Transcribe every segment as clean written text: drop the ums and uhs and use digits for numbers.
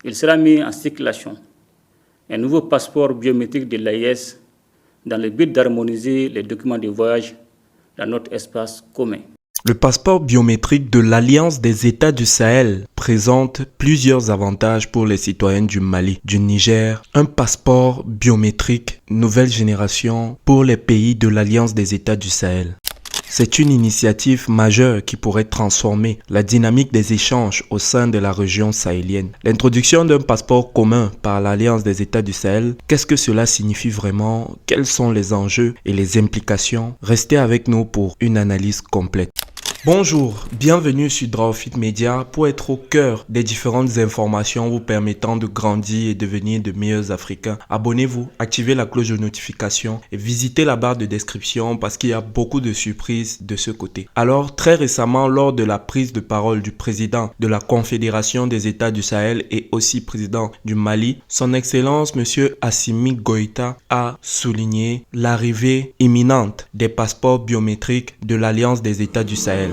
Il sera mis en circulation un nouveau passeport biométrique de l'AES dans le but d'harmoniser les documents de voyage dans notre espace commun. Le passeport biométrique de l'Alliance des États du Sahel présente plusieurs avantages pour les citoyens du Mali, du Niger. Un passeport biométrique nouvelle génération pour les pays de l'Alliance des États du Sahel. C'est une initiative majeure qui pourrait transformer la dynamique des échanges au sein de la région sahélienne. L'introduction d'un passeport commun par l'Alliance des États du Sahel, qu'est-ce que cela signifie vraiment? Quels sont les enjeux et les implications? Restez avec nous pour une analyse complète. Bonjour, bienvenue sur Drawfit Media pour être au cœur des différentes informations vous permettant de grandir et devenir de meilleurs Africains. Abonnez-vous, activez la cloche de notification et visitez la barre de description parce qu'il y a beaucoup de surprises de ce côté. Alors, très récemment, lors de la prise de parole du président de la Confédération des États du Sahel et aussi président du Mali, son Excellence M. Assimi Goïta a souligné l'arrivée imminente des passeports biométriques de l'Alliance des États du Sahel.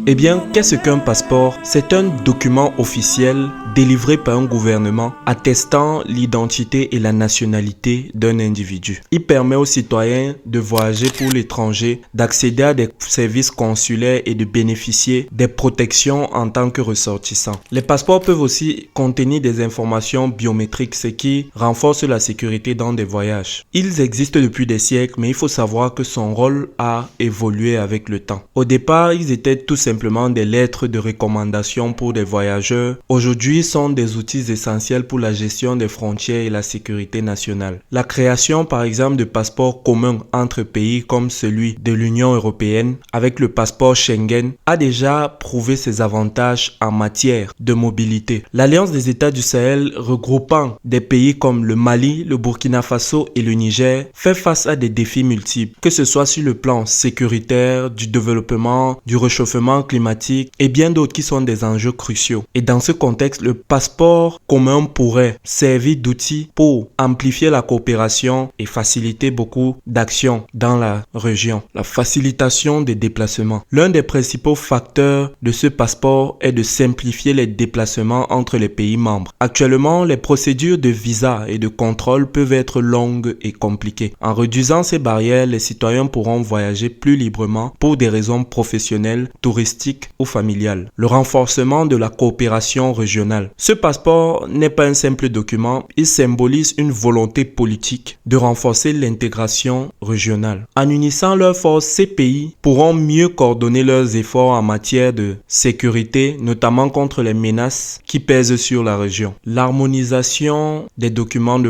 Eh bien, qu'est-ce qu'un passeport? C'est un document officiel délivré par un gouvernement attestant l'identité et la nationalité d'un individu. Il permet aux citoyens de voyager pour l'étranger, d'accéder à des services consulaires et de bénéficier des protections en tant que ressortissants. Les passeports peuvent aussi contenir des informations biométriques, ce qui renforce la sécurité dans des voyages. Ils existent depuis des siècles, mais il faut savoir que son rôle a évolué avec le temps. Au départ, ils étaient tout simplement des lettres de recommandation pour des voyageurs. Aujourd'hui, sont des outils essentiels pour la gestion des frontières et la sécurité nationale. La création par exemple de passeports communs entre pays comme celui de l'Union européenne avec le passeport Schengen a déjà prouvé ses avantages en matière de mobilité. L'Alliance des États du Sahel regroupant des pays comme le Mali, le Burkina Faso et le Niger fait face à des défis multiples, que ce soit sur le plan sécuritaire, du développement, du réchauffement climatique et bien d'autres qui sont des enjeux cruciaux. Et dans ce contexte, le passeport commun pourrait servir d'outil pour amplifier la coopération et faciliter beaucoup d'actions dans la région. La facilitation des déplacements. L'un des principaux facteurs de ce passeport est de simplifier les déplacements entre les pays membres. Actuellement, les procédures de visa et de contrôle peuvent être longues et compliquées. En réduisant ces barrières, les citoyens pourront voyager plus librement pour des raisons professionnelles, touristiques ou familiales. Le renforcement de la coopération régionale. Ce passeport n'est pas un simple document, il symbolise une volonté politique de renforcer l'intégration régionale. En unissant leurs forces, ces pays pourront mieux coordonner leurs efforts en matière de sécurité, notamment contre les menaces qui pèsent sur la région. L'harmonisation des documents de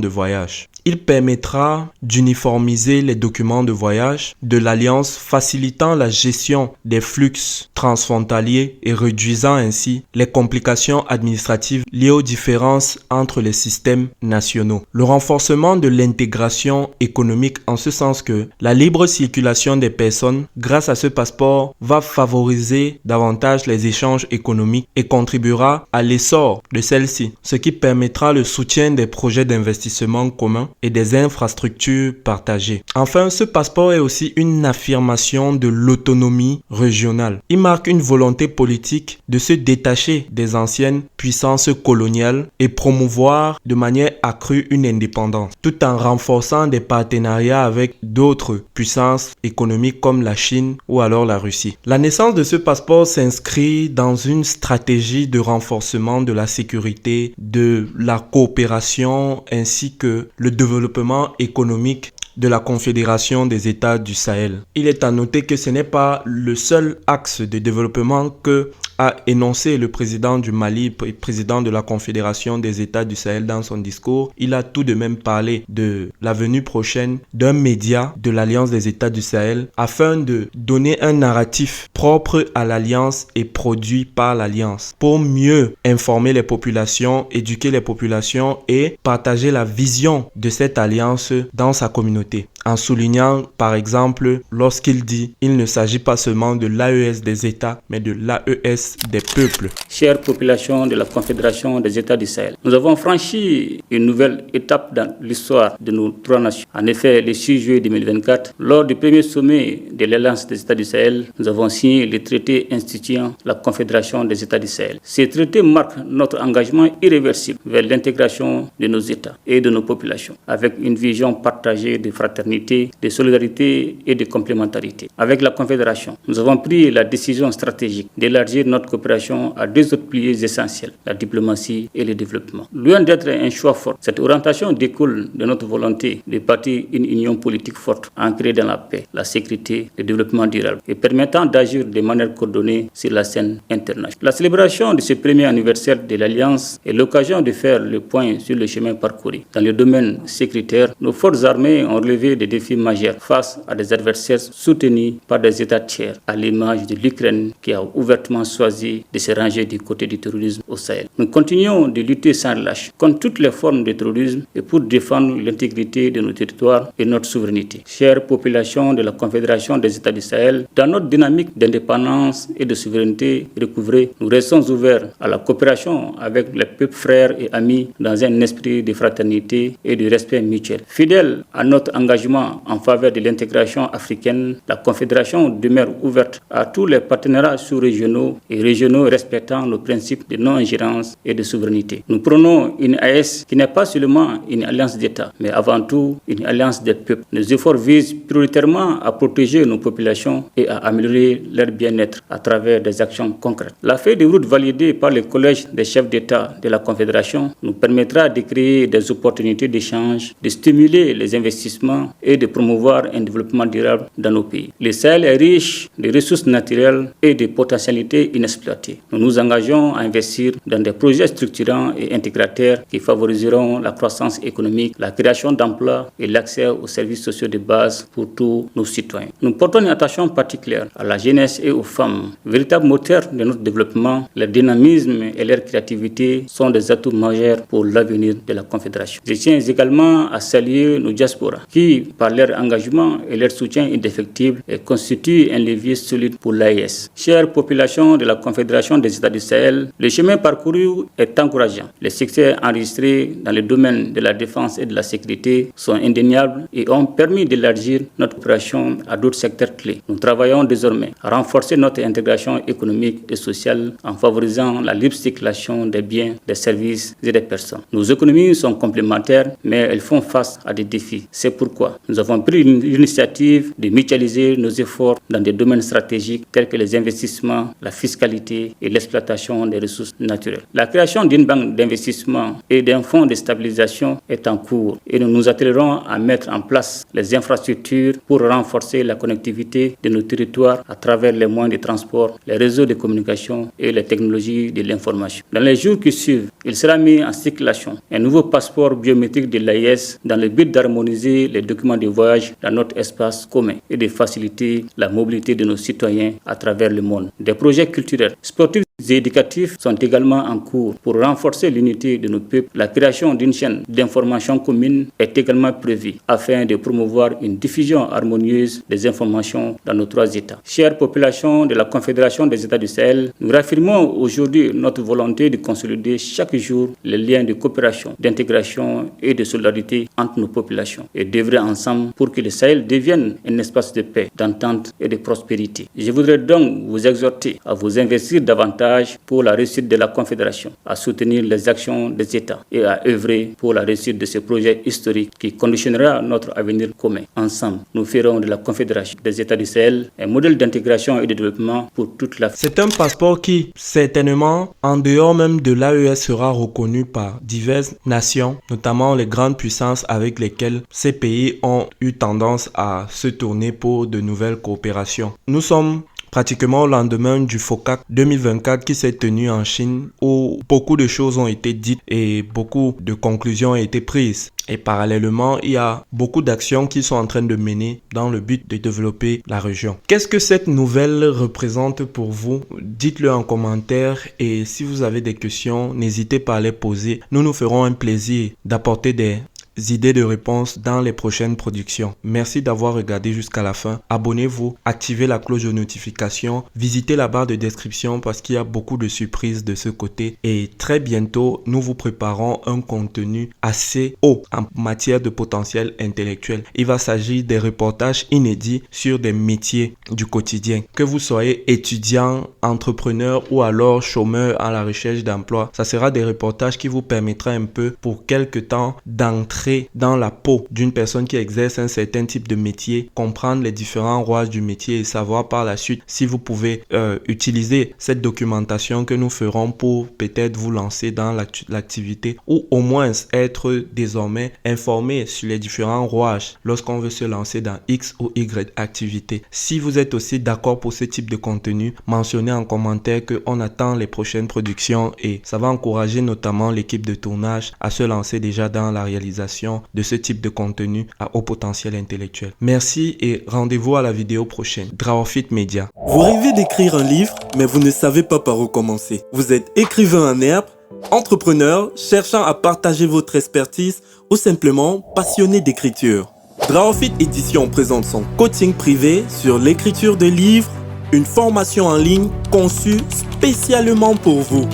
voyage. Il permettra d'uniformiser les documents de voyage de l'Alliance, facilitant la gestion des flux transfrontaliers et réduisant ainsi les complications administratives liées aux différences entre les systèmes nationaux. Le renforcement de l'intégration économique en ce sens que la libre circulation des personnes grâce à ce passeport va favoriser davantage les échanges économiques et contribuera à l'essor de celles-ci, ce qui permettra le soutien des projets d'investissement communs et des infrastructures partagées. Enfin, ce passeport est aussi une affirmation de l'autonomie régionale. Il marque une volonté politique de se détacher des anciennes puissances coloniales et promouvoir de manière accrue une indépendance, tout en renforçant des partenariats avec d'autres puissances économiques comme la Chine ou alors la Russie. La naissance de ce passeport s'inscrit dans une stratégie de renforcement de la sécurité, de la coopération ainsi que le développement économique de la Confédération des États du Sahel. Il est à noter que ce n'est pas le seul axe de développement que a énoncé le président du Mali, président de la Confédération des États du Sahel dans son discours. Il a tout de même parlé de la venue prochaine d'un média de l'Alliance des États du Sahel afin de donner un narratif propre à l'Alliance et produit par l'Alliance pour mieux informer les populations, éduquer les populations et partager la vision de cette alliance dans sa communauté. en soulignant par exemple lorsqu'il dit « Il ne s'agit pas seulement de l'AES des États, mais de l'AES des peuples ». Chère population de la Confédération des États du Sahel, nous avons franchi une nouvelle étape dans l'histoire de nos trois nations. En effet, le 6 juillet 2024, lors du premier sommet de l'Alliance des États du Sahel, nous avons signé le traité instituant la Confédération des États du Sahel. Ces traités marquent notre engagement irréversible vers l'intégration de nos États et de nos populations, avec une vision partagée de fraternité, de solidarité et de complémentarité. Avec la Confédération, nous avons pris la décision stratégique d'élargir notre coopération à deux autres piliers essentiels, la diplomatie et le développement. Loin d'être un choix fort, cette orientation découle de notre volonté de bâtir une union politique forte, ancrée dans la paix, la sécurité, le développement durable et permettant d'agir de manière coordonnée sur la scène internationale. La célébration de ce premier anniversaire de l'Alliance est l'occasion de faire le point sur le chemin parcouru. Dans le domaine sécuritaire, nos forces armées ont relevé des défis majeurs face à des adversaires soutenus par des États tiers, à l'image de l'Ukraine qui a ouvertement choisi de se ranger du côté du terrorisme au Sahel. Nous continuons de lutter sans relâche contre toutes les formes de terrorisme et pour défendre l'intégrité de nos territoires et notre souveraineté. Chère population de la Confédération des États du Sahel, dans notre dynamique d'indépendance et de souveraineté recouvrée, nous restons ouverts à la coopération avec les peuples frères et amis dans un esprit de fraternité et de respect mutuel. Fidèle à notre engagement en faveur de l'intégration africaine, la Confédération demeure ouverte à tous les partenariats sous-régionaux et régionaux respectant nos principes de non-ingérence et de souveraineté. Nous prenons une AES qui n'est pas seulement une alliance d'États, mais avant tout une alliance des peuples. Nos efforts visent prioritairement à protéger nos populations et à améliorer leur bien-être à travers des actions concrètes. La feuille de route validée par le Collège des chefs d'État de la Confédération nous permettra de créer des opportunités d'échange, de stimuler les investissements et de promouvoir un développement durable dans nos pays. Le Sahel est riche de ressources naturelles et de potentialités inexploitées. Nous nous engageons à investir dans des projets structurants et intégrateurs qui favoriseront la croissance économique, la création d'emplois et l'accès aux services sociaux de base pour tous nos citoyens. Nous portons une attention particulière à la jeunesse et aux femmes, véritables moteurs de notre développement. Leur dynamisme et leur créativité sont des atouts majeurs pour l'avenir de la Confédération. Je tiens également à saluer nos diasporas qui, par leur engagement et leur soutien indéfectible, constituent un levier solide pour l'AES. Chère population de la Confédération des États du Sahel, le chemin parcouru est encourageant. Les succès enregistrés dans le domaine de la défense et de la sécurité sont indéniables et ont permis d'élargir notre coopération à d'autres secteurs clés. Nous travaillons désormais à renforcer notre intégration économique et sociale en favorisant la libre circulation des biens, des services et des personnes. Nos économies sont complémentaires, mais elles font face à des défis. C'est pourquoi nous avons pris l'initiative de mutualiser nos efforts dans des domaines stratégiques tels que les investissements, la fiscalité et l'exploitation des ressources naturelles. La création d'une banque d'investissement et d'un fonds de stabilisation est en cours et nous nous attellerons à mettre en place les infrastructures pour renforcer la connectivité de nos territoires à travers les moyens de transport, les réseaux de communication et les technologies de l'information. Dans les jours qui suivent, il sera mis en circulation un nouveau passeport biométrique de l'AES dans le but d'harmoniser les documents de voyage dans notre espace commun et de faciliter la mobilité de nos citoyens à travers le monde. Des projets culturels, sportifs et éducatifs sont également en cours pour renforcer l'unité de nos peuples. La création d'une chaîne d'information commune est également prévue afin de promouvoir une diffusion harmonieuse des informations dans nos trois États. Chère population de la Confédération des États du Sahel, nous réaffirmons aujourd'hui notre volonté de consolider chaque jour les liens de coopération, d'intégration et de solidarité entre nos populations et d'œuvrer ensemble pour que le Sahel devienne un espace de paix, d'entente et de prospérité. Je voudrais donc vous exhorter à vous investir davantage pour la réussite de la Confédération, à soutenir les actions des États et à œuvrer pour la réussite de ce projet historique qui conditionnera notre avenir commun. Ensemble, nous ferons de la Confédération des États du Sahel un modèle d'intégration et de développement pour toute l'Afrique. C'est un passeport qui, certainement, en dehors même de l'AES, sera reconnu par diverses nations, notamment les grandes puissances avec lesquelles ces pays ont eu tendance à se tourner pour de nouvelles coopérations. Nous sommes pratiquement au lendemain du FOCAC 2024 qui s'est tenu en Chine, où beaucoup de choses ont été dites et beaucoup de conclusions ont été prises. Et parallèlement, il y a beaucoup d'actions qui sont en train de mener dans le but de développer la région. Qu'est-ce que cette nouvelle représente pour vous? Dites-le en commentaire et si vous avez des questions, n'hésitez pas à les poser. Nous nous ferons un plaisir d'apporter des idées de réponse dans les prochaines productions. Merci d'avoir regardé jusqu'à la fin. Abonnez-vous, activez la cloche de notification, visitez la barre de description parce qu'il y a beaucoup de surprises de ce côté. Et très bientôt, nous vous préparons un contenu assez haut en matière de potentiel intellectuel. Il va s'agir des reportages inédits sur des métiers du quotidien. Que vous soyez étudiant, entrepreneur ou alors chômeur à la recherche d'emploi, ça sera des reportages qui vous permettra un peu pour quelque temps d'entrer dans la peau d'une personne qui exerce un certain type de métier, comprendre les différents rouages du métier et savoir par la suite si vous pouvez utiliser cette documentation que nous ferons pour peut-être vous lancer dans l'activité ou au moins être désormais informé sur les différents rouages lorsqu'on veut se lancer dans X ou Y activité. Si vous êtes aussi d'accord pour ce type de contenu, mentionnez en commentaire qu'on attend les prochaines productions et ça va encourager notamment l'équipe de tournage à se lancer déjà dans la réalisation de ce type de contenu à haut potentiel intellectuel. Merci et rendez-vous à la vidéo prochaine. Drawfit Media. Vous rêvez d'écrire un livre, mais vous ne savez pas par où commencer. Vous êtes écrivain en herbe, entrepreneur, cherchant à partager votre expertise ou simplement passionné d'écriture. Drawfit Édition présente son coaching privé sur l'écriture de livres, une formation en ligne conçue spécialement pour vous.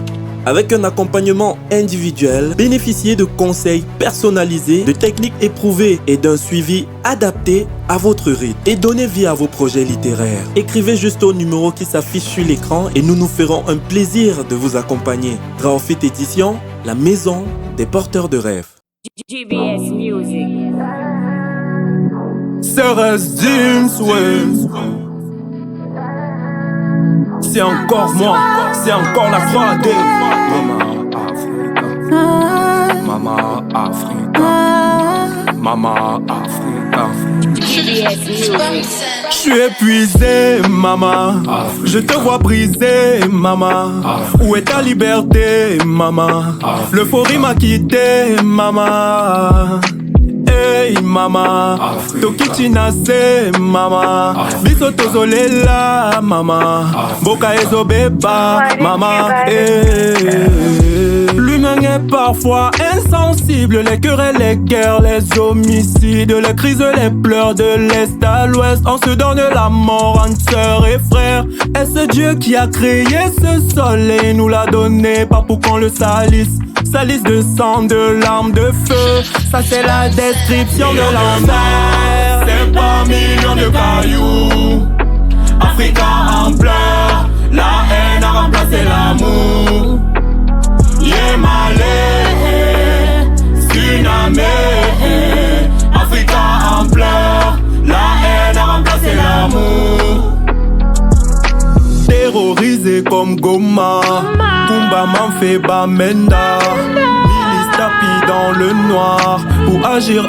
Avec un accompagnement individuel, bénéficiez de conseils personnalisés, de techniques éprouvées et d'un suivi adapté à votre rythme. Et donnez vie à vos projets littéraires. Écrivez juste au numéro qui s'affiche sur l'écran et nous nous ferons un plaisir de vous accompagner. Drawfit Édition, la maison des porteurs de rêves. GBS Music. Serait-ce c'est encore moi, c'est encore la 3D. Mama Africa, Mama Africa. GBS Music. Je suis épuisé, maman. Je te vois briser, maman. Où est ta liberté, maman? L'euphorie m'a quitté, maman. Hey mama, Tokichi nase mama, biso tozolela mama, boka ezobeba mama. L'humain est parfois insensible, les querelles, les guerres, les homicides, les crises, les pleurs de l'Est à l'Ouest. On se donne la mort entre sœurs et frères. Est-ce Dieu qui a créé ce soleil, nous l'a donné, pas pour qu'on le salisse? Salisse de sang, de larmes, de feu. Ça c'est la description de l'enfer. C'est pas millions de cailloux. Africa en pleurs. La haine a remplacé l'amour. Yémalé, tsunami. Africa en pleurs. La haine a remplacé l'amour. Terrorisé comme Goma, Kumba Manfé Bamenda, milice tapis dans le noir, pour agir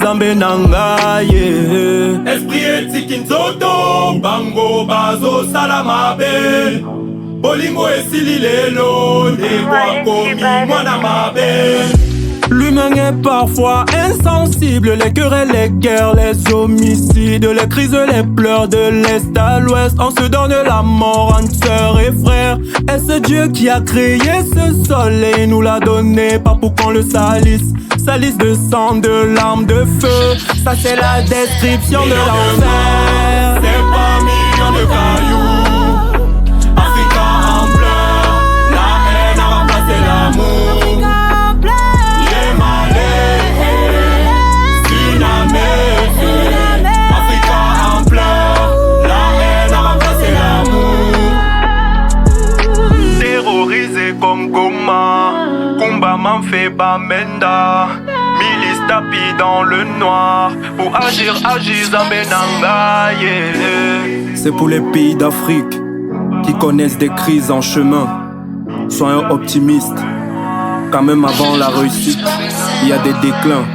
Zambenanga, yeah. Esprit éthique Inzoto, Bango Bazo Salamabe, Bolingo et Sililelo, Negwa Komi, Mwanamabe. L'humain est parfois insensible, les querelles, les guerres, les homicides, les crises, les pleurs de l'Est à l'Ouest. On se donne la mort entre sœurs et frères. Est-ce Dieu qui a créé ce soleil, nous l'a donné, pas pour qu'on le salisse? Salisse de sang, de larmes, de feu. Ça c'est la description de l'enfer. C'est pas millions de cailloux. Africa en pleurs. La haine a remplacé l'amour. Comme Goma, Kumba Manfé Bamenda, milice tapis dans le noir, pour agir Zambenanga, yeah. C'est pour les pays d'Afrique qui connaissent des crises en chemin. Soyons optimistes, quand même avant la réussite, il y a des déclins.